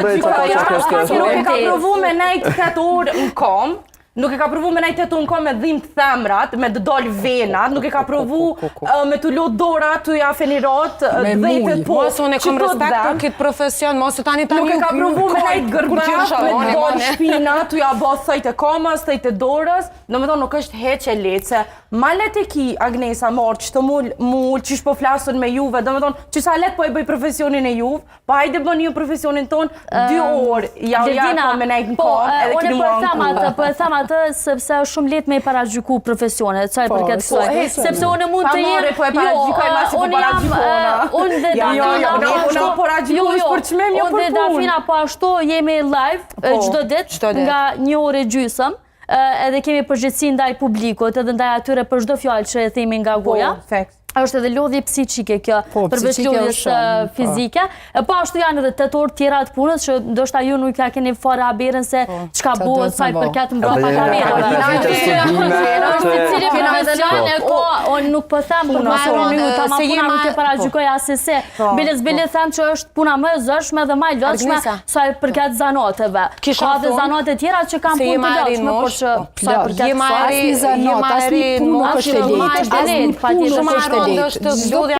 Nuk e ka provu me nejt 7 orë në kom, nuk e ka provu me nejt 8 orë në kom me dhimë të themrat, me dëdol venat, nuk e ka provu me të lot dora të ja fenirat, dhejtet po. Mos unë e kom respekt për këtë profesion, mos e tani nuk e ka provu me nejt gërbat, me dëdol shpina, të ja bo thajt e komës, thajt e dorës, do me thonë nuk është heq e letë, se malet e ki Agnesa morë, që të mull, që po flasën me juve, do me thonë, që sa let po e bëj profesionin e juve, pa hajde bë një profesionin tonë, 2 orë, ja po me nejt në kom, edhe kini mua në po e tham atë sepse është shumë letë me i paragjyku profesionet, sa i përket kësaj. Sepse unë mund të jenë... Po e paragjykoj ma si po paragjykona. Unë dhe Dafina... Unë paragjykoj për qmem jo për punë. Unë dhe Dafina po ashtu jemi live gjdo ditë nga 1 orë e gjysëm, edhe kemi përgjithësi ndaj publikut, edhe ndaj atyre për çdo fjalë që e themi nga goja. Është edhe lodhje psiqike kjo, përveç lodhjes fizike. Po ashtu janë edhe 8 orë tjera të punës, që ndoshta ju nuk ja keni fare haberin se çka bëhet sa i përket mbrapa kamerave. Është cili profesion e ko, unë nuk po them për marrën ju, ta puna nuk e paragjykoj asnjëse. Biles them që është puna më e zëshme dhe më e lodhshme sa i përket zanateve. Ka dhe zanate tjera që kanë punë të lodhshme, por që sa i përket asnjë zanat, asnjë punë nuk është e lehtë.